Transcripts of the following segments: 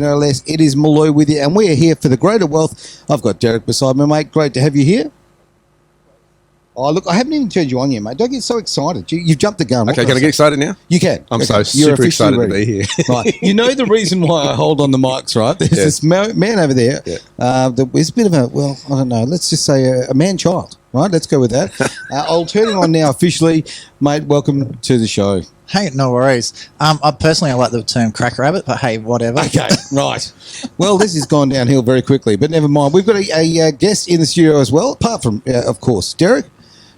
no less. It is Malloy with you, and we are here for the greater wealth. I've got Derek beside me, mate. Great to have you here. Oh, look, I haven't even turned you on yet, mate. Don't get so excited. You've jumped the gun. Okay, can I get excited now? You can. I'm okay. so super excited to be here. Right. You know the reason why I hold on the mics, right? There's this man over there. Yeah. There's a bit of a, well, I don't know, let's just say a man-child, right? Let's go with that. I'll turn him on now officially. Mate, welcome to the show. Hey, no worries. I like the term crack rabbit, but hey, whatever. Okay, right. Well, this has gone downhill very quickly, but never mind. We've got a guest in the studio as well, apart from, of course, Derek.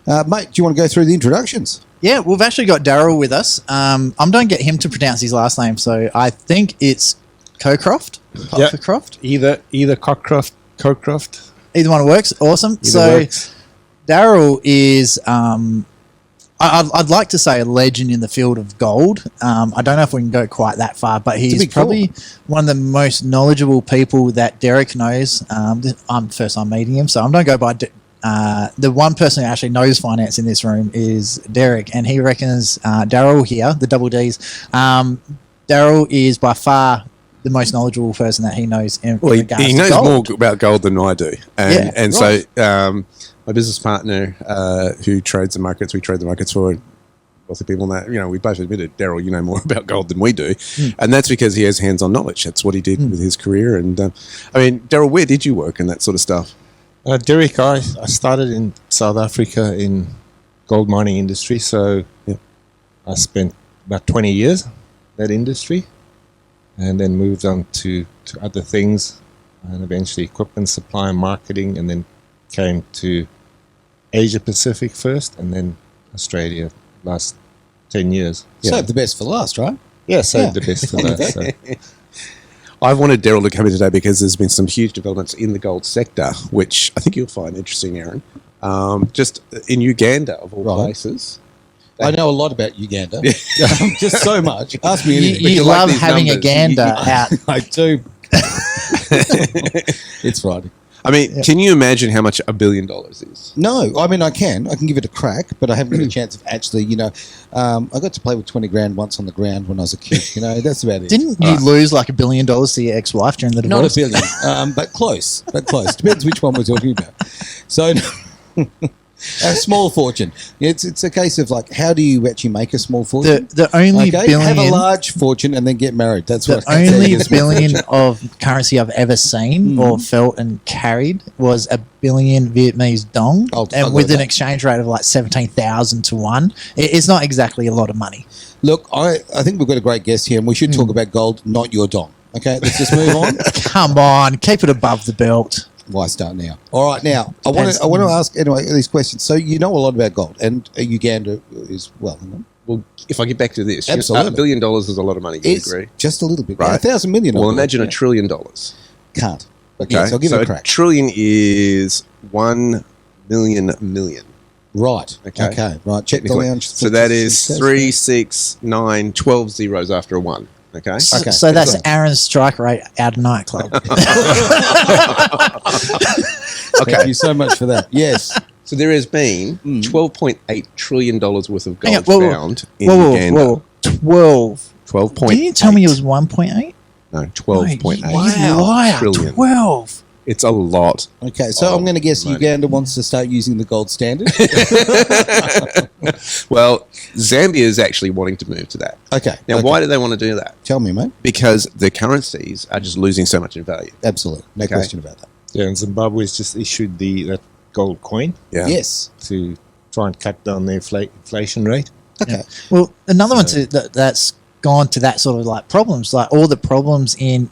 Mate, do you want to go through the introductions? Yeah, we've actually got Daryl with us. I don't get him to pronounce his last name, so I think it's Cockcroft. Yeah. Cockcroft? Either Cockcroft. Either one works. Awesome. Works. Daryl is, I'd like to say a legend in the field of gold. I don't know if we can go quite that far, but he's probably one of the most knowledgeable people that Derek knows. I'm first time meeting him, so I'm going to go by the one person who actually knows finance in this room is Derek, and he reckons Daryl here, the double Ds, Daryl is by far the most knowledgeable person that he knows in regards to gold. He knows more about gold than I do. And right. So my business partner who trades the markets, we trade the markets for lots of people that, we both admitted, Daryl, you know more about gold than we do. And that's because he has hands-on knowledge. That's what he did with his career. And Daryl, where did you work in that sort of stuff? Derek, I started in South Africa in gold mining industry, so I spent about 20 years in that industry and then moved on to other things and eventually equipment supply and marketing, and then came to Asia Pacific first and then Australia last 10 years. Save the best for last, right? Yeah, save the best for last. So. I've wanted Daryl to come in today because there's been some huge developments in the gold sector, which I think you'll find interesting, Aaron. Just in Uganda, of all places. I know a lot about Uganda. Just so much. Ask me anything. You love having a gander out. I do. It's Friday. Can you imagine how much $1 billion is? No, I can. I can give it a crack, but I haven't got a chance of actually, I got to play with 20 grand once on the ground when I was a kid. That's about it. Didn't you lose like $1 billion to your ex-wife during the divorce? Not $1 billion, but close. Depends which one we're talking about. So, a small fortune. It's a case of like, how do you actually make a small fortune? The only billion, have a large fortune and then get married. That's the only billion of currency I've ever seen or felt and carried was $1 billion Vietnamese dong, and with an exchange rate of like 17,000 to 1. It's not exactly a lot of money. Look, I think we've got a great guest here, and we should talk about gold, not your dong. Okay, let's just move on. Come on, keep it above the belt. Why start now? All right, now I want to ask anyway these questions. So you know a lot about gold, and Uganda is well. Well, if I get back to this, absolutely, $1 billion is a lot of money. You agree? Just a little bit, right? 1,000 million. Well, imagine $1 trillion. Can't. Okay, yes, I'll give it a crack. $1 trillion is 1 million. Right. Okay. Right. Check the lounge. So that is 3, 6, 9, 12 zeros after a 1. Okay. So that's Aaron's strike rate out of nightclub. Thank you so much for that. Yes. So there has been $12.8 trillion worth of gold found in Uganda. 12.8. Didn't you tell me it was 1.8? No, 12.8 Wow. trillion. 12. It's a lot. Okay, so I'm going to guess Uganda wants to start using the gold standard. Well, Zambia is actually wanting to move to that. Okay. Now, why do they want to do that? Tell me, mate. Because the currencies are just losing so much in value. Absolutely. No question about that. Yeah, and Zimbabwe's just issued that gold coin. Yeah. Yes. To try and cut down their inflation rate. Okay. Yeah. Well, another one that's gone to that sort of like problems, like all the problems in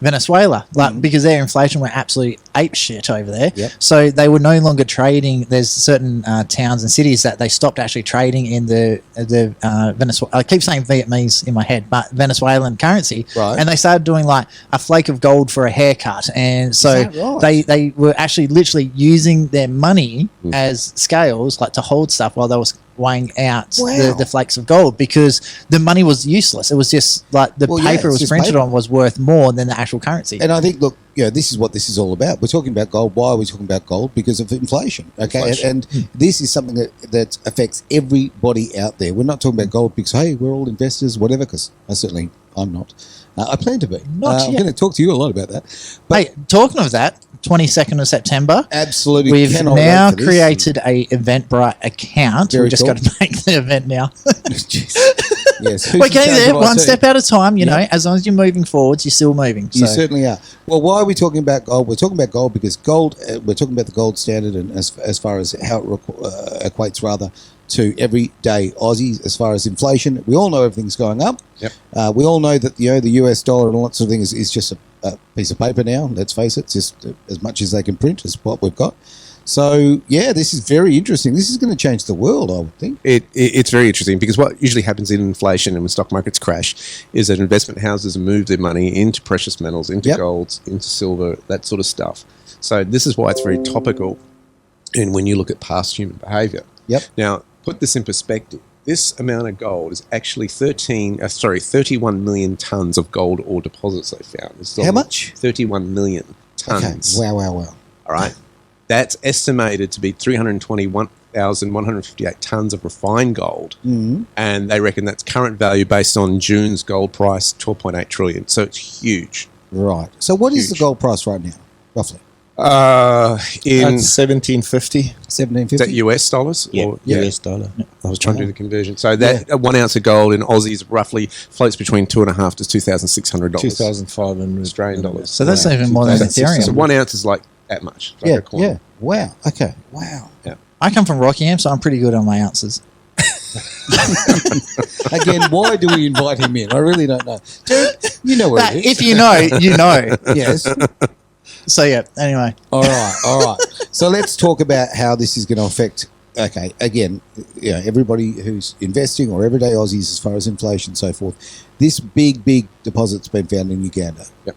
Venezuela, because their inflation went absolutely ape shit over there. Yep. So they were no longer trading. There's certain towns and cities that they stopped actually trading in the Venezuela. I keep saying Vietnamese in my head, but Venezuelan currency. Right. And they started doing like a flake of gold for a haircut, and so they were actually literally using their money as scales, like to hold stuff while they were weighing out the flakes of gold, because the money was useless. It was just like the paper it was printed on was worth more than the actual currency. And I think, look, this is what this is all about. We're talking about gold. Why are we talking about gold? Because of inflation. Okay, and this is something that affects everybody out there. We're not talking about gold because, hey, we're all investors, whatever, because I'm not. I plan to be. Not I'm yet. going to talk to you a lot about that. But Hey, talking of that, 22nd of September. absolutely, We've cannot now wait for this. created a Eventbrite account. Very We just cool. got to make the event now. Jeez. Yes, who's We're in getting charge there of one IT? step at a time. You Yeah. know, as long as you're moving forwards, you're still moving. You So certainly are. Well, why are we talking about gold? We're talking about gold because gold. We're talking about the gold standard, and as far as how it equates rather to everyday Aussies as far as inflation. We all know everything's going up. Yep. We all know that the US dollar and all that sort of thing is just a piece of paper now. Let's face it, it's just as much as they can print is what we've got. So yeah, this is very interesting. This is going to change the world, I would think. It's very interesting because what usually happens in inflation and when stock markets crash is that investment houses move their money into precious metals, into Yep. golds, into silver, that sort of stuff. So this is why it's very topical. And when you look at past human behavior. Yep. Now, put this in perspective. This amount of gold is actually 31 million tons of gold ore deposits they found. How much? 31 million Okay. tons. Wow. All right. That's estimated to be 321,158 tons of refined gold. Mm-hmm. And they reckon that's current value based on June's gold price, 12.8 trillion. So it's huge. Right. So what is the Huge. gold price right now, roughly? In That's 1750. 1750. is that US dollars? Yeah, Or- US dollar. I was trying to do the conversion. So that 1 ounce of gold in Aussies roughly floats between $2,500 to $2,600 2,500 Australian dollars. So that's Wow. even more than That's Ethereum. So 1 ounce is like that much. Like Yeah. a coin. Yeah. Wow. Okay. Wow. I come from Rockingham, so I'm pretty good on my ounces. Again, why do we invite him in? I really don't know. Dude, you know where But it is. if you know, you know. Yes. So yeah. Anyway, All right. So let's talk about how this is going to affect. Okay, again, you know, everybody who's investing or everyday Aussies, as far as inflation and so forth. This big deposit's been found in Uganda. Yep.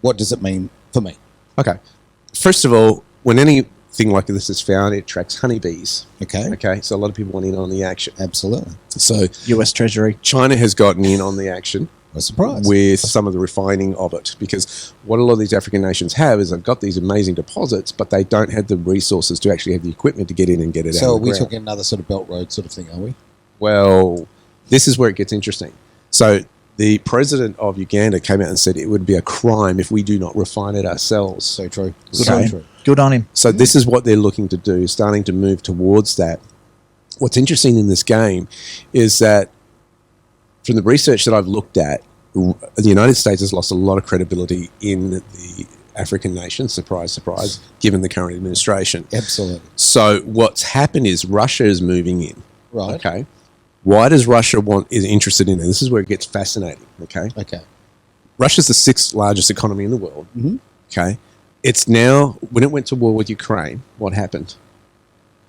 What does it mean for me? Okay. First of all, when anything like this is found, it attracts honeybees. Okay. Okay. So a lot of people want in on the action. Absolutely. So U.S. Treasury. China has gotten in on the action No surprise. with some of the refining of it because what a lot of these African nations have is they've got these amazing deposits, but they don't have the resources to actually have the equipment to get in and get it out. So are of the we ground. talking another sort of Belt Road sort of thing, are we? Well, this is where it gets interesting. So the president of Uganda came out and said it would be a crime if we do not refine it ourselves. So true. Good So on true. him. Good on him. So this is what they're looking to do, starting to move towards that. What's interesting in this game is that from the research that I've looked at, the United States has lost a lot of credibility in the African nations, surprise, surprise, given the current administration. Absolutely. So what's happened is Russia is moving in. Right. Okay. Why does Russia is interested in it? This is where it gets fascinating. Okay. Okay. Russia's the 6th largest economy in the world. Mhm. Okay. It's now, when it went to war with Ukraine, what happened?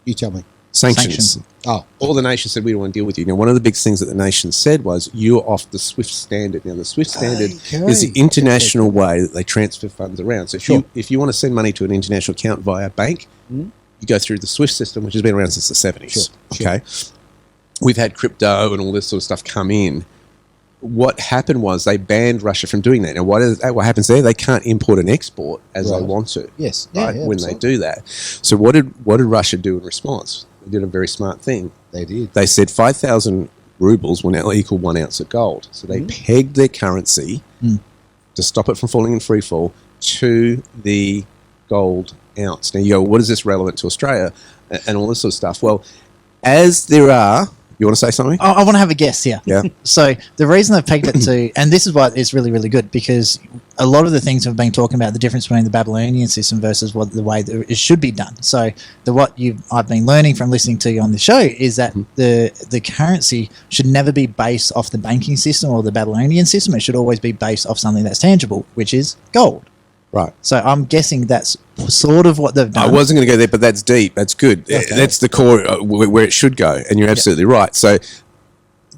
You tell me. Sanctions. Sanctions. Oh, All the nations said, we don't want to deal with you. Now, one of the big things that the nation said was, you're off the SWIFT standard. Now, the SWIFT standard Okay. is the international way that they transfer funds around. So Sure. if you want to send money to an international account via bank, Mhm. you go through the SWIFT system, which has been around since the 70s. Sure. Okay. We've had crypto and all this sort of stuff come in. What happened was they banned Russia from doing that. Now, what happens there? They can't import and export as they Right. want to. yes. Right, Yeah, when absolutely. they do that. So what did Russia do in response? They did a very smart thing. They did. They said 5,000 rubles will now equal 1 ounce of gold. So they pegged their currency to stop it from falling in free fall to the gold ounce. Now you go, what is this relevant to Australia and all this sort of stuff? Well, as there are, you want to say something? I want to have a guess here. Yeah. So the reason I've pegged it to, and this is why it's really, really good, because a lot of the things we've been talking about, the difference between the Babylonian system versus the way that it should be done. So I've been learning from listening to you on the show is that the currency should never be based off the banking system or the Babylonian system. It should always be based off something that's tangible, which is gold. Right. So I'm guessing that's sort of what they've done. I wasn't going to go there, but that's deep. That's good. Okay. That's the core where it should go. And you're absolutely right. So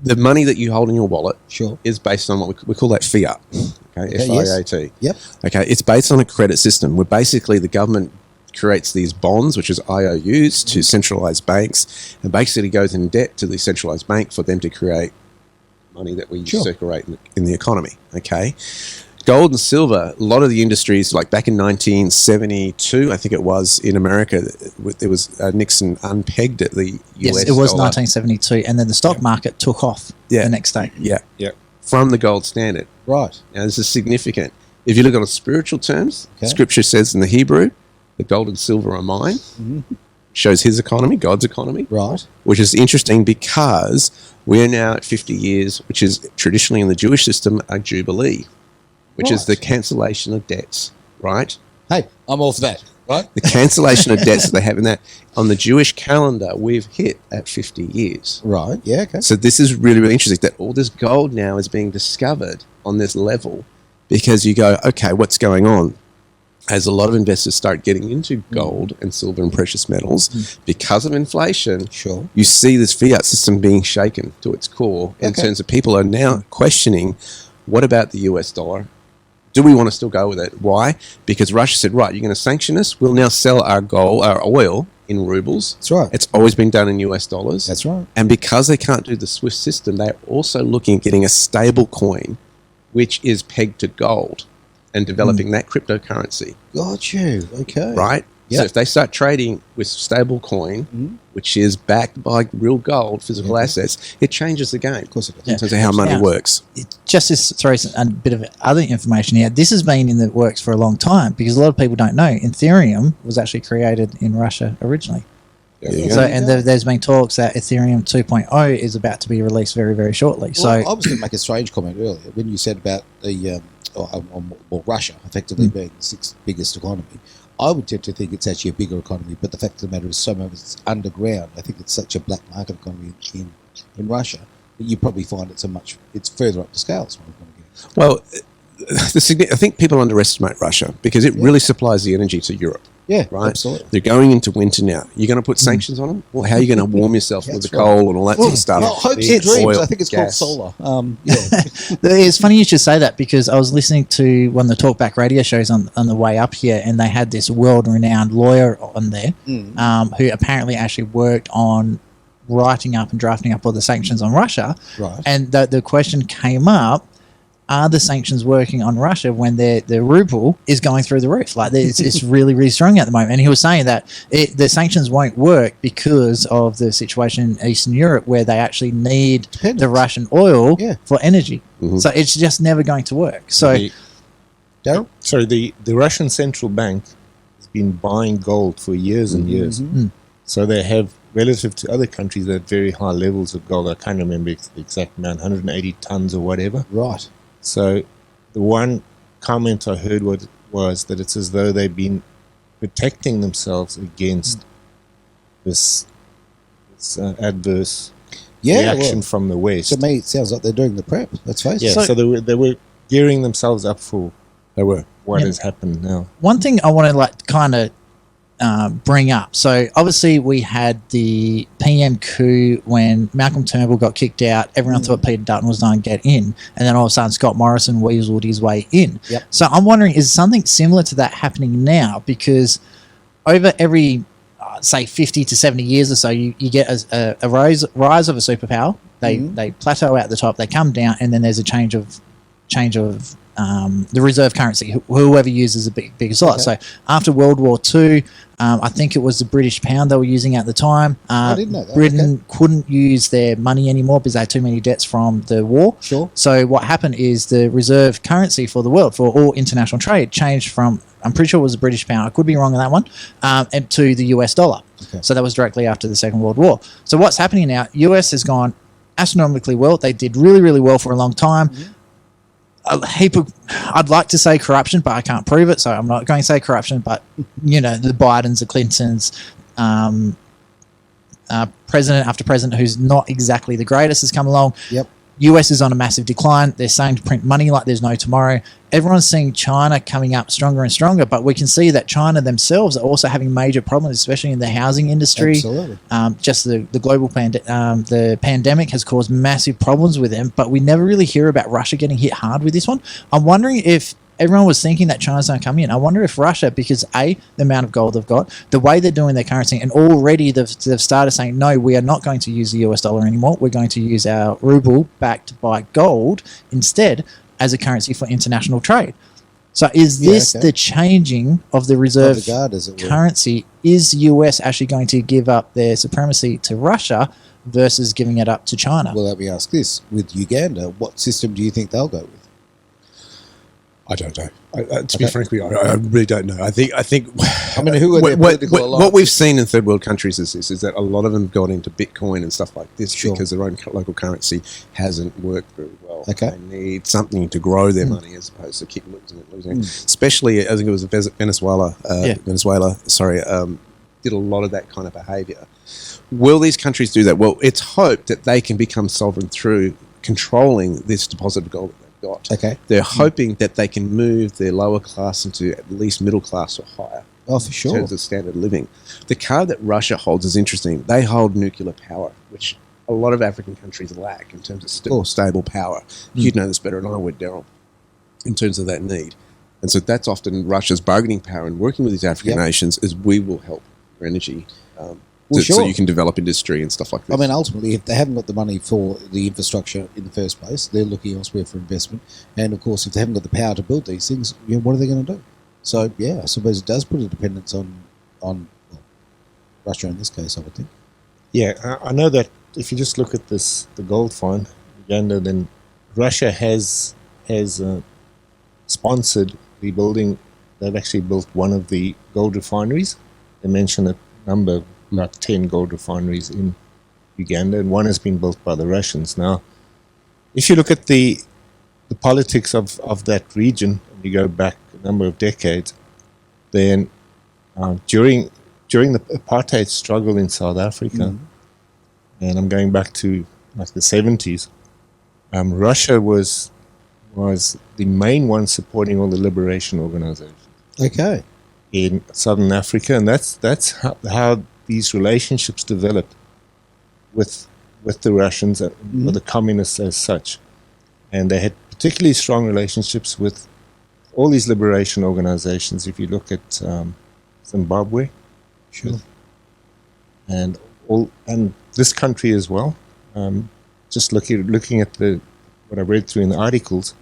the money that you hold in your wallet Sure. is based on what we call that fiat. Okay, F-I-A-T. Yep. Okay, it's based on a credit system where basically the government creates these bonds, which is IOUs, to centralized banks, and basically goes in debt to the centralized bank for them to create money that we Sure. circulate in the economy. Okay. Gold and silver, a lot of the industries, like back in 1972, I think it was, in America, there was Nixon unpegged at the US Yes, it was dollar. 1972, and then the stock market took off Yeah. the next day. Yeah. Yeah. from the gold standard. Right. Now, this is significant. If you look on spiritual terms, Okay. Scripture says in the Hebrew, the gold and silver are mine. Shows his economy, God's economy. Right. Which is interesting because we are now at 50 years, which is traditionally in the Jewish system a jubilee, which is the Right. cancellation of debts, right? Hey, I'm all for that. Right. The cancellation of debts that they have in that. On the Jewish calendar, we've hit at 50 years. Right. Yeah. Okay. So this is really, really interesting that all this gold now is being discovered on this level because you go, okay, what's going on? As a lot of investors start getting into gold and silver and precious metals, because of inflation, Sure. you see this fiat system being shaken to its core in Okay. terms of people are now questioning, what about the US dollar? Do we want to still go with it? Why? Because Russia said, right, you're going to sanction us. We'll now sell our gold, our oil in rubles. That's right. It's always been done in US dollars. That's right. And because they can't do the SWIFT system, they're also looking at getting a stable coin, which is pegged to gold and developing that cryptocurrency, Got you. Okay. right? Yeah. So if they start trading with stable coin, which is backed by real gold, physical assets, it changes the game. Of course it does. in terms of how money Yeah. works. Just to throw a bit of other information here, this has been in the works for a long time because a lot of people don't know Ethereum was actually created in Russia originally. There you So, go. and there's been talks that Ethereum 2.0 is about to be released very, very shortly. Well, So, I was going to make a strange comment earlier when you said about the Russia effectively being the sixth biggest economy. I would tend to think it's actually a bigger economy, but the fact of the matter is, so much it's underground. I think it's such a black market economy in Russia that you probably find it's further up the scale. Is what I'm going to get. Well, I think people underestimate Russia because it really supplies the energy to Europe. Yeah, Right, absolutely. they're going into winter now. You're going to put sanctions on them. Well, how are you going to warm yourself with the That's right. coal and all that sort of stuff? Well, hopes The and dreams. oil, I think it's gas. called solar. Yeah. it's funny you should say that because I was listening to one of the talkback radio shows on the way up here, and they had this world-renowned lawyer on there who apparently actually worked on writing up and drafting up all the sanctions on Russia. Right. And the question came up, are the sanctions working on Russia when their ruble is going through the roof? Like it's really, really strong at the moment. And he was saying that the sanctions won't work because of the situation in Eastern Europe where they actually need Dependence. the Russian oil Yeah. for energy. Mhm. So it's just never going to work. So Daryl? Sorry, the Russian central bank has been buying gold for years and years. So they have, relative to other countries, that very high levels of gold. I can't remember the exact amount, 180 tons or whatever. Right. So the one comment I heard was that it's as though they've been protecting themselves against this adverse Yeah. reaction Well, from the West. to me, it sounds like they're doing the prep. Let's face Yeah, it. so they were gearing themselves up for They were. what Yeah. has happened now. one thing I want to kind of bring up. So obviously we had the PM coup when Malcolm Turnbull got kicked out. Everyone thought Peter Dutton was going to get in, and then all of a sudden Scott Morrison weaseled his way in. Yep. So I'm wondering, is something similar to that happening now? Because over every say 50 to 70 years or so, you get a rise of a superpower. They plateau out the top, they come down, and then there's a change of the reserve currency, whoever uses a biggest lot. So after World War II, I think it was the British pound they were using at the time. I didn't know that. Britain couldn't use their money anymore because they had too many debts from the war. Sure. So what happened is the reserve currency for the world, for all international trade, changed from, I'm pretty sure it was the British pound, I could be wrong on that one, and to the US dollar. Okay. So that was directly after the Second World War. So what's happening now, US has gone astronomically well. They did really, really well for a long time. A heap of, I'd like to say corruption, but I can't prove it, so I'm not going to say corruption. But the Bidens, the Clintons, president after president, who's not exactly the greatest, has come along. Yep. US is on a massive decline. They're starting to print money like there's no tomorrow. Everyone's seeing China coming up stronger and stronger, but we can see that China themselves are also having major problems, especially in the housing industry. Absolutely. Just the global the pandemic has caused massive problems with them, but we never really hear about Russia getting hit hard with this one. I'm wondering if everyone was thinking that China's going to come in. I wonder if Russia, because the amount of gold they've got, the way they're doing their currency, and already they've started saying, no, we are not going to use the US dollar anymore. We're going to use our ruble backed by gold instead as a currency for international trade. So is this the changing of the reserve Of the guard, as it were. currency? Is US actually going to give up their supremacy to Russia versus giving it up to China? Well, let me ask this. With Uganda, what system do you think they'll go with? I don't know. To be frank with you, I really don't know. I think. I mean, who are their political allies? What we've seen in third world countries is that a lot of them got into Bitcoin and stuff like this because their own local currency hasn't worked very well. Okay. They need something to grow their money as opposed to keep losing it. Especially, I think it was Venezuela. Did a lot of that kind of behaviour. Will these countries do that? Well, it's hoped that they can become sovereign through controlling this deposit of gold that they've got. Okay. They're hoping that they can move their lower class into at least middle class or higher. Oh, for sure. In terms of standard of living. The card that Russia holds is interesting. They hold nuclear power, which a lot of African countries lack in terms of stable power. You'd know this better than I would, Daryl, in terms of that need. And so that's often Russia's bargaining power in working with these African nations is we will help your energy so you can develop industry and stuff like this. I mean, ultimately, if they haven't got the money for the infrastructure in the first place, they're looking elsewhere for investment. And, of course, if they haven't got the power to build these things, what are they going to do? So, I suppose it does put a dependence on Russia in this case, I would think. Yeah, I know that if you just look at the gold find, Uganda, then Russia has sponsored the building. They've actually built one of the gold refineries. They mention a number of about 10 gold refineries in Uganda, and one has been built by the Russians. Now, if you look at the politics of that region, and you go back a number of decades, then during the apartheid struggle in South Africa, and I'm going back to like the 70s, Russia was the main one supporting all the liberation organizations. Okay. In Southern Africa, and that's how these relationships developed with the Russians and with the communists as such. And they had particularly strong relationships with all these liberation organizations. If you look at Zimbabwe, and this country as well. Just looking at what I read through in the articles,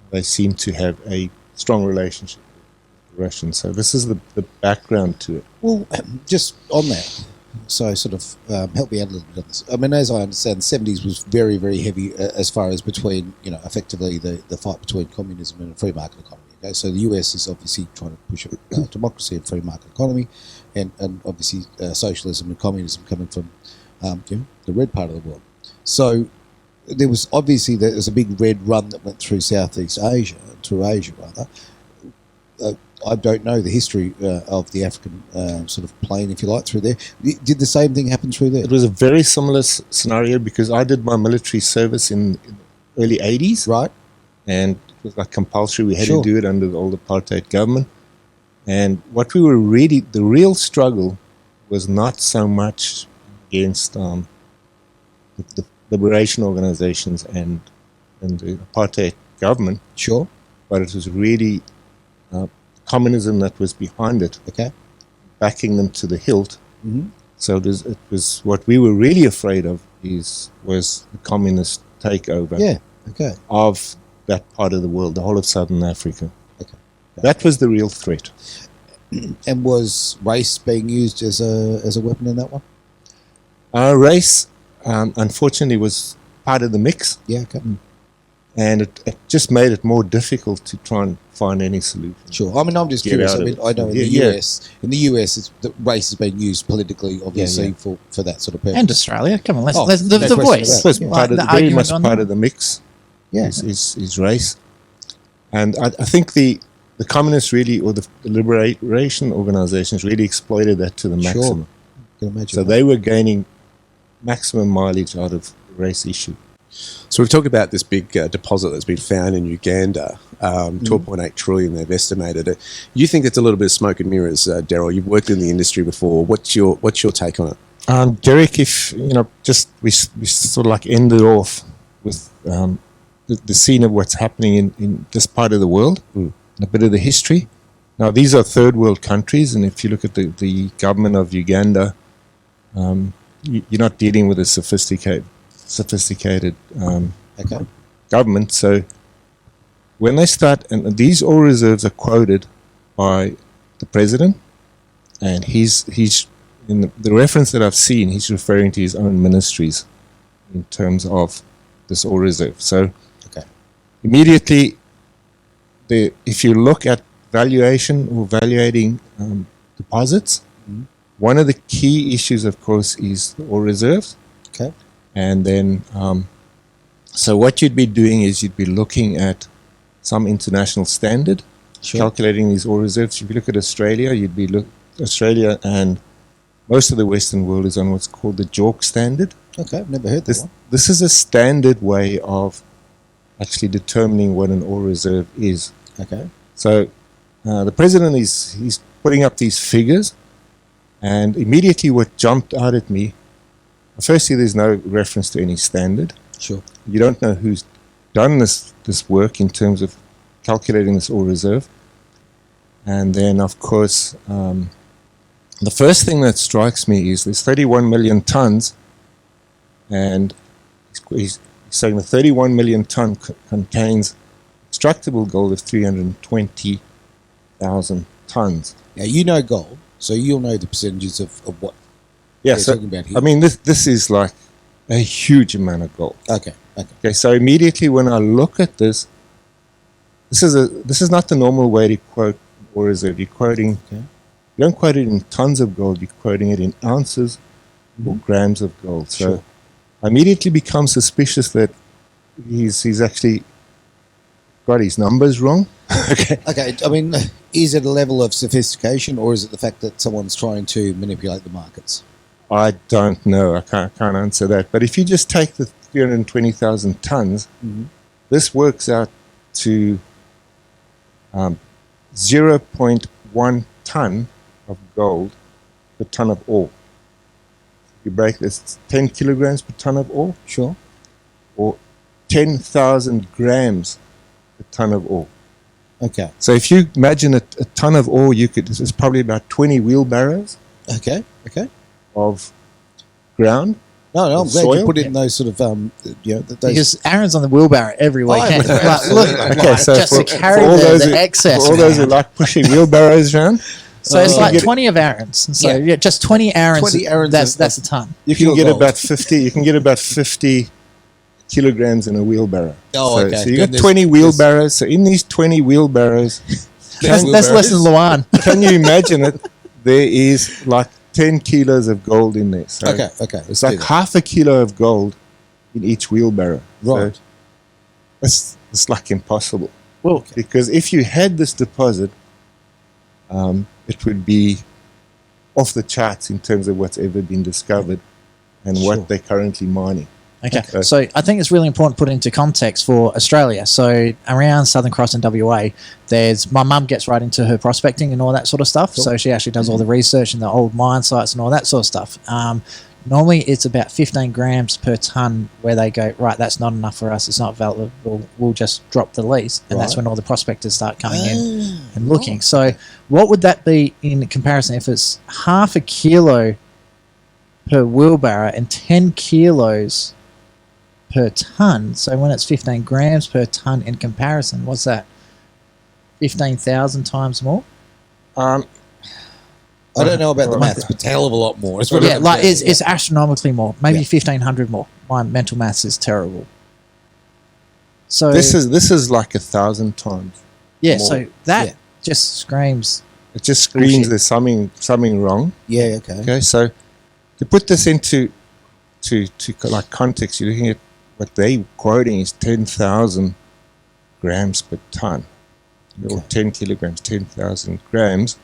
they seem to have a strong relationship with the Russians. So this is the background to it. Well, just on that, so sort of help me out a little bit on this. I mean, as I understand, the 70s was very, very heavy as far as between, effectively the fight between communism and a free market economy. Okay? So the US is obviously trying to push a democracy and free market economy, and obviously socialism and communism coming from the red part of the world. So there was a big red run that went through Southeast Asia, I don't know the history of the African sort of plane, if you like, through there. Did the same thing happen through there? It was a very similar scenario because I did my military service in the early 80s. Right. And it was like compulsory. We had to do it under the old apartheid government. And what we were the real struggle was not so much against the liberation organizations and the apartheid government. Sure. But it was really communism that was behind it, backing them to the hilt. Mm-hmm. So it was what we were really afraid of was the communist takeover of that part of the world, the whole of Southern Africa. Okay. That was the real threat. And was race being used as a weapon in that one? Race, unfortunately, was part of the mix. Yeah, okay. And it just made it more difficult to try and find any solution. Sure. I mean, I'm just curious. I mean, I know in the US, the race has been used politically, obviously, for that sort of purpose. And Australia, come on, let's the voice. It was very much part of the mix. Yeah, is race, and I think the communists really, or the liberation organizations really exploited that to the maximum. Can imagine so they were gaining maximum mileage out of the race issue. So we've talked about this big deposit that's been found in Uganda, 12.8 trillion they've estimated it. You think it's a little bit of smoke and mirrors, Daryl? You've worked in the industry before. What's your take on it? Derek, if we sort of like ended off with the scene of what's happening in this part of the world, a bit of the history. Now these are third world countries, and if you look at the government of Uganda, you're not dealing with a sophisticated government. So when they start, and these oil reserves are quoted by the president, and he's in the reference that I've seen, he's referring to his own ministries in terms of this oil reserve. So Okay. immediately, if you look at valuation or valuating deposits, one of the key issues, of course, is the oil reserves. Okay. And then, so what you'd be doing is you'd be looking at some international standard, calculating these oil reserves. If you look at Australia, Australia and most of the Western world is on what's called the JORC standard. Okay, I've never heard that one. This is a standard way of actually determining what an oil reserve is. Okay. So the president he's putting up these figures, and immediately what jumped out at me, firstly, there's no reference to any standard. Sure. You don't know who's done this work in terms of calculating this oil reserve. And then, of course, the first thing that strikes me is there's 31 million tons, and he's saying the 31 million ton contains extractable gold of 320,000 tons. Now, you know gold, so you'll know the percentages of what Yeah, they're so talking about here. I mean, this is like a huge amount of gold. Okay. Okay, so immediately when I look at this is not the normal way to quote oil reserve. You're quoting, you don't quote it in tons of gold. You're quoting it in ounces or grams of gold. So Sure. I immediately become suspicious that he's actually got his numbers wrong. Okay. Okay, I mean, is it a level of sophistication, or is it the fact that someone's trying to manipulate the markets? I don't know. I can't answer that. But if you just take the 320,000 tons, this works out to 0.1 ton of gold per ton of ore. If you break this, it's 10 kilograms per ton of ore, Sure. or 10,000 grams per ton of ore. Okay. So if you imagine a ton of ore, this is probably about 20 wheelbarrows Okay. of ground. No, I'm glad Soil? you put it in those sort of, those. Because Aaron's on the wheelbarrow every weekend. am. Like, look, Okay, so just to carry all those the excess. for all those who around. like pushing wheelbarrows around, So it's you like get- 20 of Aaron's. And so Yeah. just 20 Aaron's. 20 Aaron's That's of- a ton. you Pure can get gold. about 50. You can get about 50 kilograms in a wheelbarrow. Oh, so, okay. So you Then got 20 wheelbarrows. So in these 20 wheelbarrows, That's less than Luan. can you imagine it? There is like 10 kilos of gold in there. So Okay. it's like half a kilo of gold in each wheelbarrow. Right. So it's like impossible. Well, Because if you had this deposit, it would be off the charts in terms of what's ever been discovered and Sure. what they're currently mining. okay. Okay. So I think it's really important to put it into context for Australia. So around Southern Cross and WA, my mum gets right into her prospecting and all that sort of stuff. So she actually does all the research and the old mine sites and all that sort of stuff. Normally it's about 15 grams per ton where they go, right, that's not enough for us. It's not valuable. We'll just drop the lease. And that's Right. when all the prospectors start coming in and looking. So what would that be in comparison if it's half a kilo per wheelbarrow and 10 kilos per ton? So when it's 15 grams per ton in comparison, what's that? 15,000 times more? I don't know about the maths, but it's a hell of a lot more. It's Yeah, like it's astronomically more. Maybe 1,500 more. My mental maths is terrible. So This is like 1,000 times. yeah, more. so that Yeah. just screams. It just screams Bullshit. there's something wrong. Yeah, okay. Okay, so to put this into to like context, you're looking at what they quoting is 10,000 grams per ton, or 10 kilograms, 10,000 grams.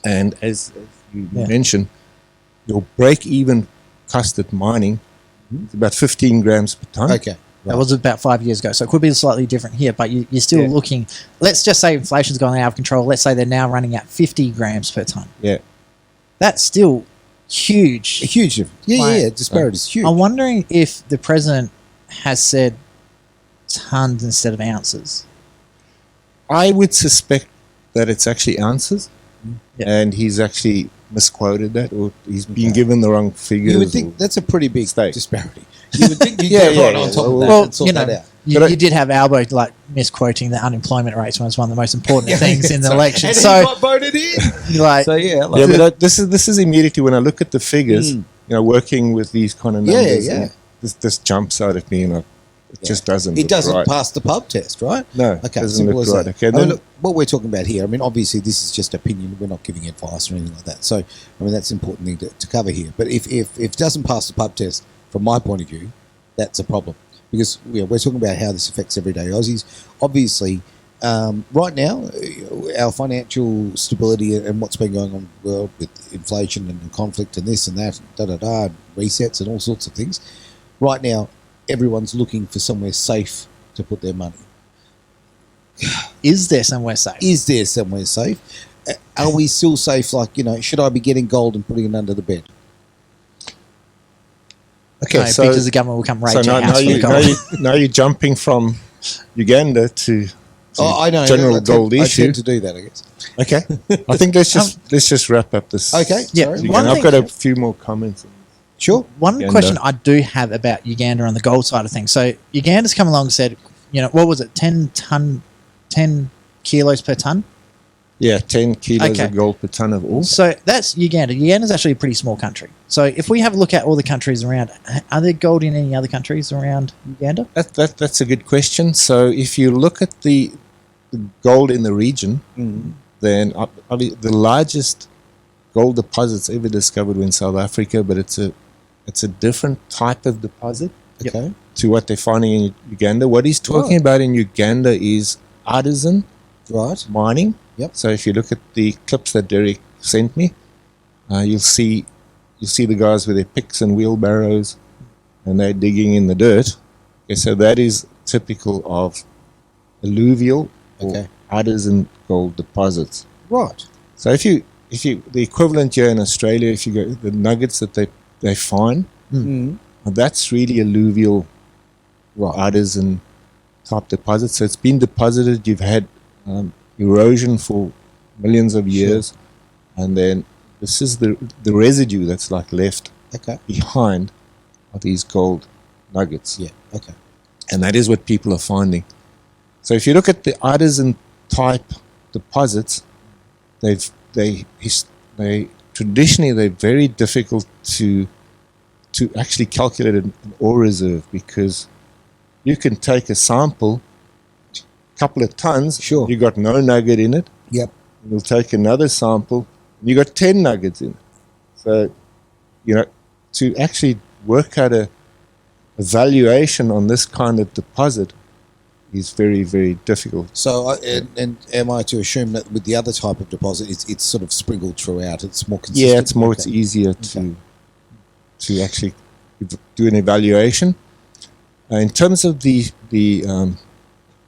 And as you mentioned, your break-even cost at mining is about 15 grams per ton. Okay. That was about 5 years ago, so it could be slightly different here. But you're still looking. Let's just say inflation's gone out of control. Let's say they're now running at 50 grams per ton. Yeah. That's still huge. A huge difference. Yeah, Like- disparity is huge. I'm wondering if the president has said tons instead of ounces. I would suspect that it's actually ounces, Yeah. and he's actually misquoted that, or he's been given the wrong figures. You would think or- that's a pretty big Stake. disparity. You would think you'd Yeah, get yeah, right yeah. on top of that Well, and sort you that know, out. You did have Albo like misquoting the unemployment rates was one of the most important things in the election. And So he got voted in. like, So yeah, Yeah, but this is immediately when I look at the figures, working with these kind of numbers, Yeah. and this jumps out at me, and it just doesn't. It look doesn't right. pass the pub test, right? No, Okay, doesn't simple look as right. that. Okay, I mean, then- look, what we're talking about here, I mean, obviously this is just opinion. We're not giving advice or anything like that. So, I mean, that's an important thing to cover here. But if it doesn't pass the pub test, from my point of view, that's a problem. Because we're talking about how this affects everyday Aussies. Obviously, right now, our financial stability and what's been going on in the world with inflation and conflict and this and that, and resets and all sorts of things. Right now, everyone's looking for somewhere safe to put their money. is there somewhere safe? Is there somewhere safe? Are we still safe? Like, should I be getting gold and putting it under the bed? Okay, No, so because the government will come raid your now, house for the gold. now you're jumping from Uganda to I know. general I gold issue. I tend to do that, I guess. Okay, I think let's just wrap up this. Okay, Yeah, sorry. one I've thing- got a few more comments. Sure. One Uganda. question I do have about Uganda on the gold side of things. So Uganda's come along and said, what was it, 10 kilos per ton? Yeah, 10 kilos Okay. of gold per ton of ore. So that's Uganda. Uganda's actually a pretty small country. So if we have a look at all the countries around, are there gold in any other countries around Uganda? That's a good question. So if you look at the gold in the region, then the largest gold deposits ever discovered were in South Africa, but it's a different type of deposit Okay. to what they're finding in Uganda. What he's talking about in Uganda is artisan Right. mining. Yep. So if you look at the clips that Derek sent me, you'll see the guys with their picks and wheelbarrows, and they're digging in the dirt. Okay, so that is typical of alluvial or artisan gold deposits. Right. So if you the equivalent here in Australia, if you go the nuggets that they find, that's really alluvial, artisan type deposits. So it's been deposited. You've had erosion for millions of years, and then this is the residue that's like left behind are these gold nuggets. Yeah. Okay. And that is what people are finding. So if you look at the artisan type deposits, they traditionally they're very difficult to actually calculate an ore reserve, because you can take a sample, couple of tons, you got no nugget in it. Yep. You'll take another sample, and you got 10 nuggets in it. So, to actually work out a valuation on this kind of deposit is very, very difficult. So, and am I to assume that with the other type of deposit, it's sort of sprinkled throughout? It's more consistent? Yeah, it's easier to actually do an evaluation. In terms of the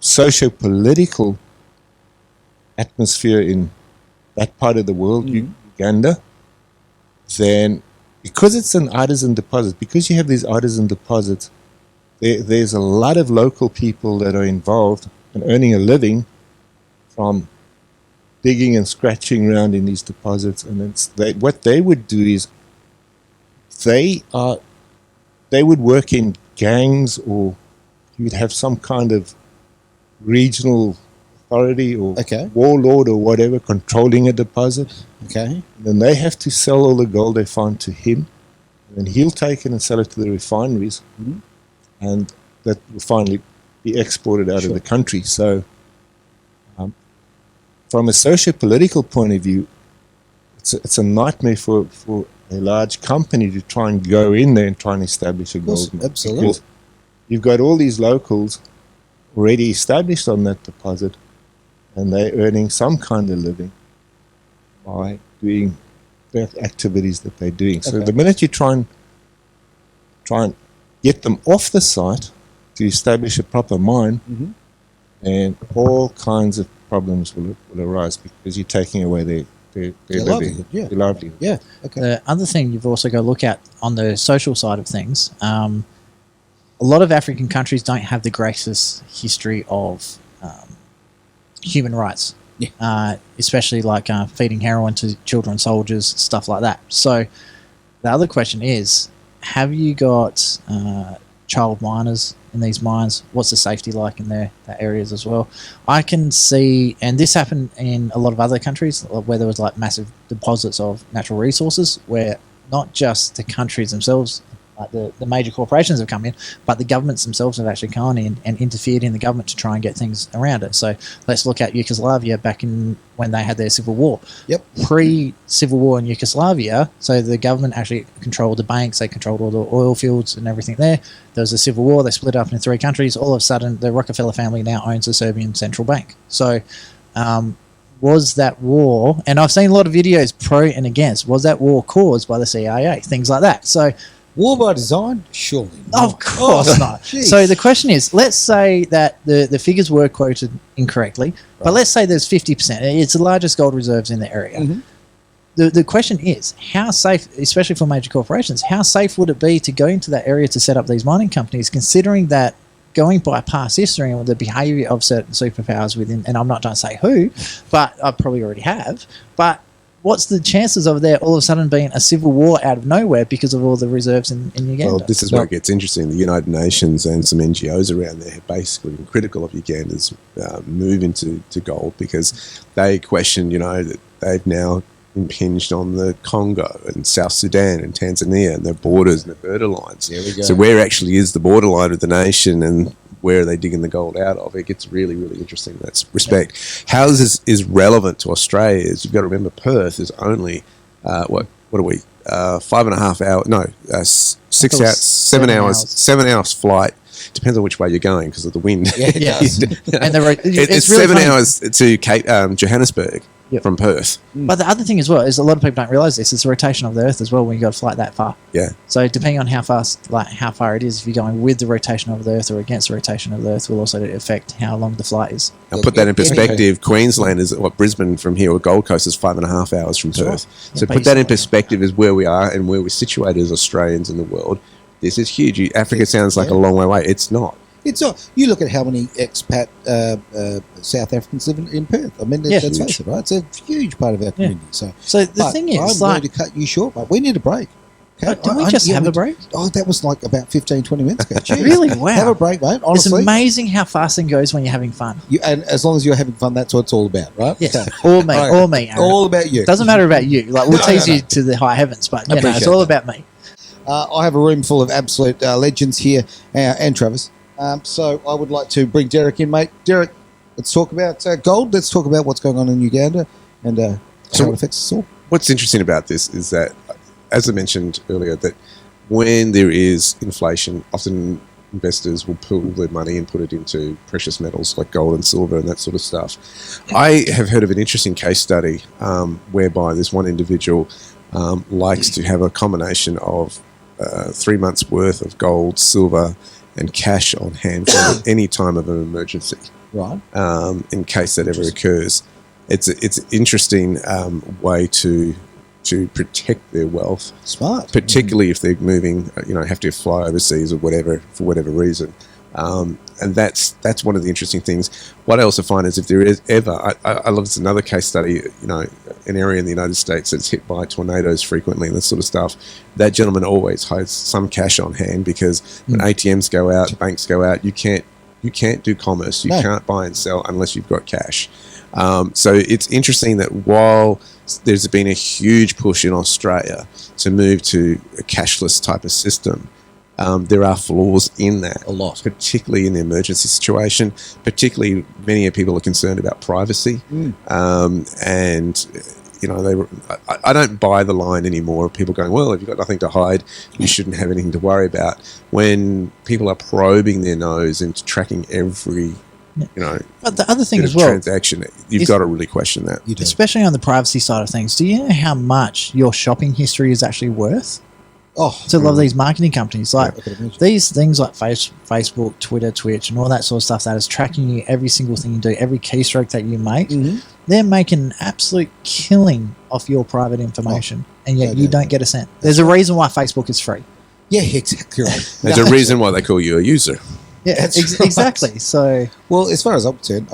socio-political atmosphere in that part of the world, Uganda, then because it's an artisan deposit, because you have these artisan deposits, there's a lot of local people that are involved and earning a living from digging and scratching around in these deposits. And what they would do is they would work in gangs, or you would have some kind of regional authority or warlord or whatever controlling a deposit. Okay. And then they have to sell all the gold they find to him, and then he'll take it and sell it to the refineries, and that will finally be exported out of the country. So from a socio-political point of view, it's a nightmare for a large company to try and go in there and try and establish a gold mine. Absolutely. Because you've got all these locals already established on that deposit, and they're earning some kind of living by doing the activities that they're doing. So the minute you try and get them off the site to establish a proper mine, and all kinds of problems will arise, because you're taking away their livelihood. Yeah. Their livelihood. Yeah. Okay. The other thing you've also got to look at on the social side of things, a lot of African countries don't have the greatest history of human rights, especially like feeding heroin to children soldiers, stuff like that. So the other question is, have you got child miners in these mines. What's the safety like in that areas as well? I can see, and this happened in a lot of other countries where there was like massive deposits of natural resources, where not just the countries themselves, like the major corporations have come in, but the governments themselves have actually gone in and interfered in the government to try and get things around it. So let's look at Yugoslavia back in when they had their civil war. Yep. Pre-civil war in Yugoslavia, so the government actually controlled the banks, they controlled all the oil fields and everything there. There was a civil war, they split up into 3 countries. All of a sudden, the Rockefeller family now owns the Serbian central bank. So was that war, and I've seen a lot of videos pro and against, was that war caused by the CIA? Things like that. So war by design? Surely not. of course not. Geez. So the question is, let's say that the figures were quoted incorrectly, but let's say there's 50%. It's the largest gold reserves in the area. Mm-hmm. The question is, how safe, especially for major corporations, how safe would it be to go into that area to set up these mining companies, considering that going by past history and the behaviour of certain superpowers within, and I'm not trying to say who, but I probably already have, but what's the chances of there all of a sudden being a civil war out of nowhere because of all the reserves in Uganda? Well, this is where it gets interesting. The United Nations and some NGOs around there have basically been critical of Uganda's move into gold, because they question, that they've now impinged on the Congo and South Sudan and Tanzania and their borders and their borderlines. There we go. So where actually is the borderline of the nation, and where are they digging the gold out of? It gets really, really interesting in that respect. How this is relevant to Australia is, you've got to remember, Perth is only, what are we, 5.5 hours, no, 6 hours, 7 hours, 7 hours flight. Depends on which way you're going because of the wind. Yeah, yes. And it's really 7 funny. hours to Johannesburg from Perth. But the other thing as well is, a lot of people don't realise this, it's the rotation of the Earth as well when you got to flight that far. Yeah. So depending on how far it is, if you're going with the rotation of the Earth or against the rotation of the Earth, will also affect how long the flight is. I'll put that in perspective. Queensland is Brisbane from here, or Gold Coast is 5.5 hours from Perth. Right. So put that in perspective as where we are and where we're situated as Australians in the world. This is huge. Africa sounds like a long way away. It's not. It's not. You look at how many expat South Africans live in Perth. I mean, let's face it, right? It's a huge part of our community. So the thing is, I'm going to cut you short, but we need a break. Okay? Didn't we just have a break? Oh, that was like about 15, 20 minutes ago. Jeez. Really? Wow. Have a break, mate. Honestly. It's amazing how fast it goes when you're having fun. And as long as you're having fun, that's what it's all about, right? Yes. Okay. Or me. Aaron. All about you. Doesn't matter about you. Like, we'll tease you to the high heavens, but it's all about me. I have a room full of absolute legends here, and Travis. So I would like to bring Derek in, mate. Derek, let's talk about gold. Let's talk about what's going on in Uganda and how it affects us all. What's interesting about this is that, as I mentioned earlier, that when there is inflation, often investors will pull their money and put it into precious metals like gold and silver and that sort of stuff. I have heard of an interesting case study whereby this one individual likes to have a combination of 3 months worth of gold, silver, and cash on hand for any time of an emergency. Right. In case that ever occurs. It's an interesting way to protect their wealth. Smart. Particularly if they're moving, have to fly overseas or whatever, for whatever reason. And that's one of the interesting things. What I also find is, if there is ever, I love this, another case study, an area in the United States that's hit by tornadoes frequently and this sort of stuff. That gentleman always has some cash on hand, because when ATMs go out, banks go out, you can't do commerce. You can't buy and sell unless you've got cash. So it's interesting that while there's been a huge push in Australia to move to a cashless type of system, there are flaws in that. A lot. Particularly in the emergency situation. Particularly, many people are concerned about privacy. And, I don't buy the line anymore of people going, well, if you've got nothing to hide, you shouldn't have anything to worry about. When people are probing their nose into tracking every, But the other thing as well, transaction, you've got to really question that. especially on the privacy side of things. Do you know how much your shopping history is actually worth? To a lot of these marketing companies, like these things like Facebook, Twitter, Twitch, and all that sort of stuff that is tracking you, every single thing you do, every keystroke that you make. They're making an absolute killing off your private information, and yet you don't get a cent. There's a reason why Facebook is free. Yeah, exactly right. There's a reason why they call you a user. Yeah, exactly. So, well, as far as I'm concerned,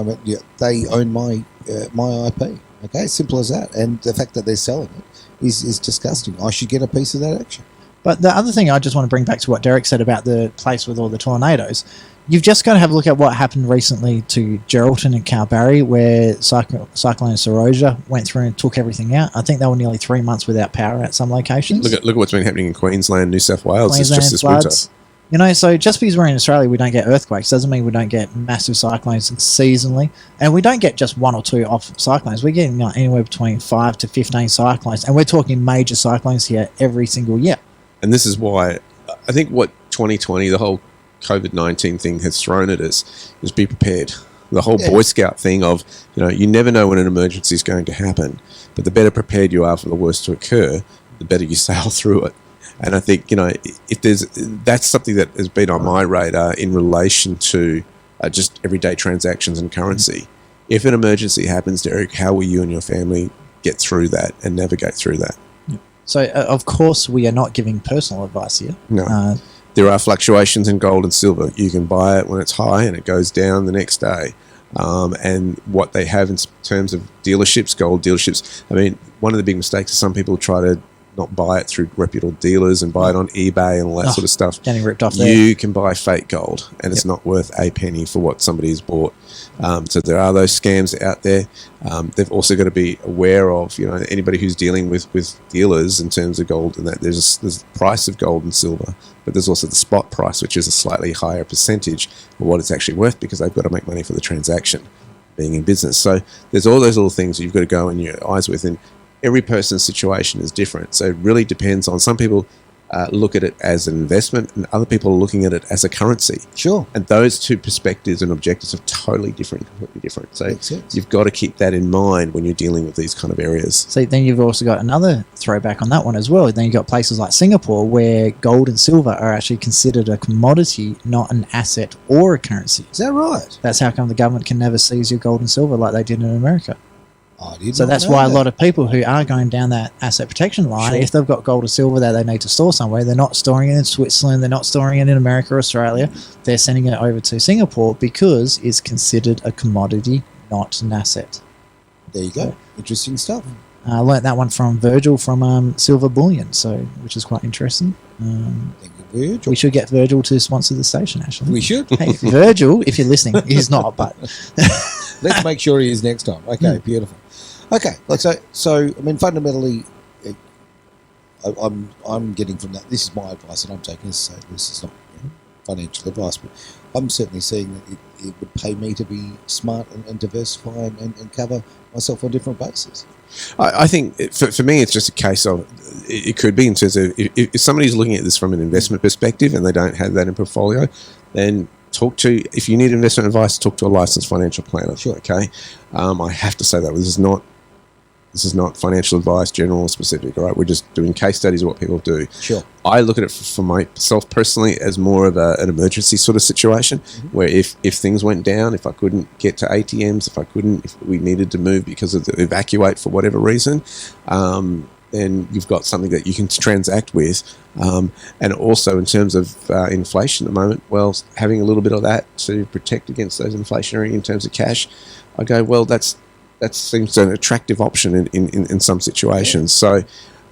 they own my IP. Okay, simple as that. And the fact that they're selling it is disgusting. I should get a piece of that action. But the other thing I just want to bring back to what Derek said about the place with all the tornadoes, you've just got to have a look at what happened recently to Geraldton and Kalbarri, where Cyclone Saroja went through and took everything out. I think they were nearly 3 months without power at some locations. Look at what's been happening in Queensland, New South Wales. Queensland, it's just this floods. winter. You know, so just because we're in Australia, we don't get earthquakes doesn't mean we don't get massive cyclones seasonally, and we don't get just one or two off cyclones. We're getting anywhere between 5 to 15 cyclones, and we're talking major cyclones here every single year. And this is why I think what 2020, the whole COVID-19 thing has thrown at us is be prepared. The whole Boy Scout thing of, you never know when an emergency is going to happen, but the better prepared you are for the worst to occur, the better you sail through it. And I think, if that's something that has been on my radar in relation to just everyday transactions and currency. If an emergency happens, Derek, how will you and your family get through that and navigate through that? So, of course, we are not giving personal advice here. No. There are fluctuations in gold and silver. You can buy it when it's high and it goes down the next day. And what they have in terms of dealerships, gold dealerships, I mean, one of the big mistakes is some people try to not buy it through reputable dealers and buy it on eBay and all that sort of stuff. Getting ripped off there. You can buy fake gold and it's not worth a penny for what somebody has bought. So there are those scams out there. They've also got to be aware of, anybody who's dealing with dealers in terms of gold, and that there's the price of gold and silver, but there's also the spot price, which is a slightly higher percentage of what it's actually worth because they've got to make money for the transaction, being in business. So there's all those little things you've got to go in your eyes with, and every person's situation is different. So it really depends on, some people look at it as an investment and other people are looking at it as a currency. Sure. And those two perspectives and objectives are totally different, completely different. So you've got to keep that in mind when you're dealing with these kind of areas. So then you've also got another throwback on that one as well. Then you've got places like Singapore where gold and silver are actually considered a commodity, not an asset or a currency. Is that right? That's how come the government can never seize your gold and silver like they did in America. So that's why a lot of people who are going down that asset protection line, if they've got gold or silver that they need to store somewhere, they're not storing it in Switzerland, they're not storing it in America or Australia, they're sending it over to Singapore because it's considered a commodity, not an asset. There you go. Interesting stuff. I learnt that one from Virgil from Silver Bullion, which is quite interesting. Thank you, Virgil. We should get Virgil to sponsor the station, actually. We should. Hey, Virgil, if you're listening, he's not, but... Let's make sure he is next time. Okay, beautiful. Okay, so I mean, fundamentally, I'm getting from that. This is my advice that I'm taking. So this is not financial advice, but I'm certainly seeing that it would pay me to be smart and diversify and cover myself on different bases. I think for me, it's just a case of, it could be in terms of, if somebody's looking at this from an investment perspective and they don't have that in portfolio, then if you need investment advice, talk to a licensed financial planner. Sure. Okay. I have to say that this is not financial advice, general or specific, all right? We're just doing case studies of what people do. Sure. I look at it for myself personally as more of an emergency sort of situation, where if things went down, if I couldn't get to ATMs, if we needed to move because of the evacuate for whatever reason, then you've got something that you can transact with. And also in terms of inflation at the moment, well, having a little bit of that to protect against those inflationary in terms of cash, I go, well, that seems an attractive option in some situations. So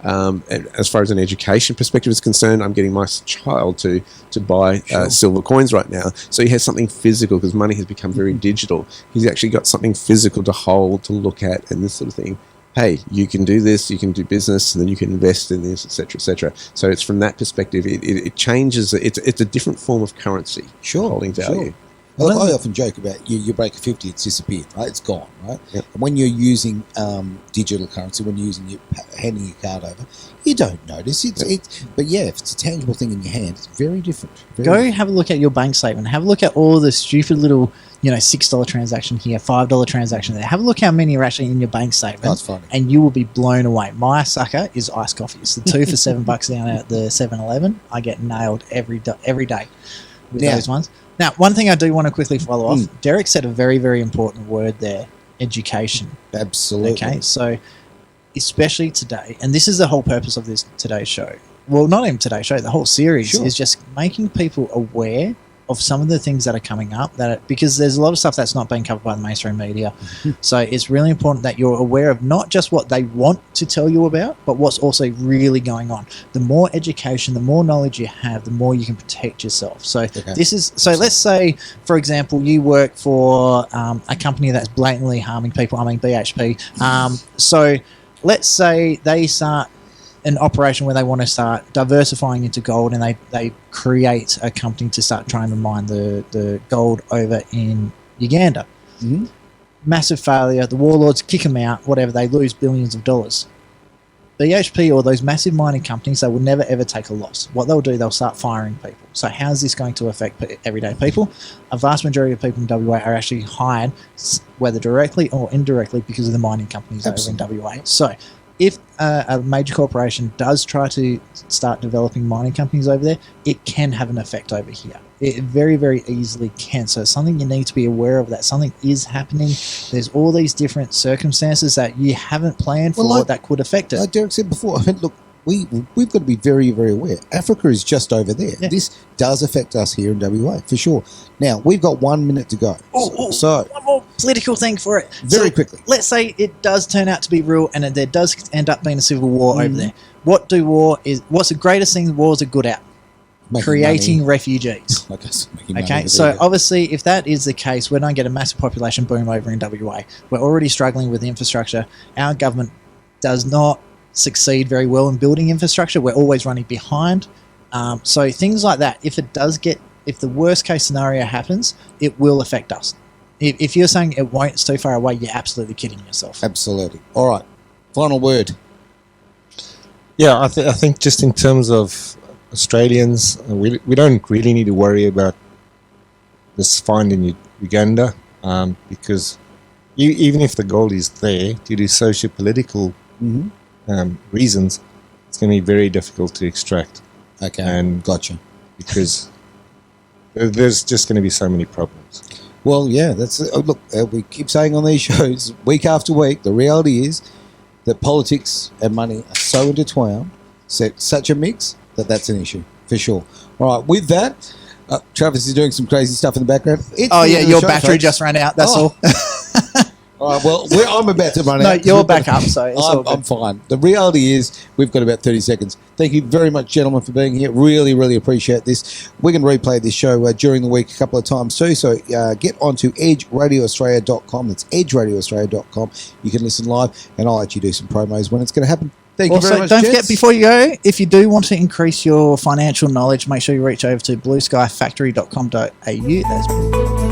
and as far as an education perspective is concerned, I'm getting my child to buy silver coins right now. So he has something physical because money has become very digital. He's actually got something physical to hold, to look at, and this sort of thing. Hey, you can do this, you can do business, and then you can invest in this, etc., etc. So it's from that perspective, it changes. It's a different form of currency, holding value. Sure. Well, I often joke about you break a 50, it's disappeared, right? It's gone, right? Yep. And when you're using digital currency, when you're handing your card over, you don't notice it. But yeah, if it's a tangible thing in your hand, it's very different. Have a look at your bank statement. Have a look at all the stupid little, $6 transaction here, $5 transaction there. Have a look how many are actually in your bank statement. That's funny. And you will be blown away. My sucker is iced coffee. It's the 2 for $7 down at the 7-Eleven. I get nailed every day with those ones. Now, one thing I do want to quickly follow off, Derek said a very, very important word there, education. Absolutely. Okay, so especially today, and this is the whole purpose of this today's show. Well, not even today's show, the whole series is just making people aware of some of the things that are coming up, because there's a lot of stuff that's not being covered by the mainstream media. So it's really important that you're aware of not just what they want to tell you about, but what's also really going on. The more education, the more knowledge you have, the more you can protect yourself. So let's say, for example, you work for a company that's blatantly harming people. I mean, BHP. So let's say they start an operation where they want to start diversifying into gold, and they create a company to start trying to mine the gold over in Uganda. Mm-hmm. Massive failure. The warlords kick them out, whatever. They lose billions of dollars. BHP or those massive mining companies, they will never ever take a loss. What they'll do, they'll start firing people. So how is this going to affect everyday people? A vast majority of people in WA are actually hired, whether directly or indirectly, because of the mining companies over in WA. So if a major corporation does try to start developing mining companies over there, it can have an effect over here. It very, very easily can. So it's something you need to be aware of, that something is happening. There's all these different circumstances that you haven't planned for that could affect it. Like Derek said before, I mean, look, we've got to be very, very aware. Africa is just over there. Yeah. This does affect us here in WA, for sure. Now, we've got 1 minute to go. So one more political thing for it. Very quickly. Let's say it does turn out to be real and there does end up being a civil war over there. What's the greatest thing wars are good at? Creating refugees. Okay, so obviously if that is the case, we don't get a massive population boom over in WA. We're already struggling with infrastructure. Our government does not succeed very well in building infrastructure. We're always running behind. So things like that, if the worst case scenario happens, it will affect us. If you're saying it won't, it's too far away, you're absolutely kidding yourself. Absolutely. All right. Final word. Yeah, I think just in terms of Australians, we don't really need to worry about this find in Uganda, because even if the gold is there, due to socio-political reasons, it's going to be very difficult to extract. Okay, and gotcha. Because there's just going to be so many problems. Well, yeah, that's look. We keep saying on these shows week after week. The reality is that politics and money are so intertwined, such a mix that's an issue for sure. All right, with that, Travis is doing some crazy stuff in the background. Your battery just ran out. That's all. All right, well, I'm about to run out. No, you're back up, so I'm fine. The reality is we've got about 30 seconds. Thank you very much, gentlemen, for being here. Really, really appreciate this. We can replay this show during the week a couple of times too, so get onto edgeradioaustralia.com. That's edgeradioaustralia.com. You can listen live, and I'll actually do some promos when it's going to happen. Thank you very much, don't forget, before you go, if you do want to increase your financial knowledge, make sure you reach over to blueskyfactory.com.au. That's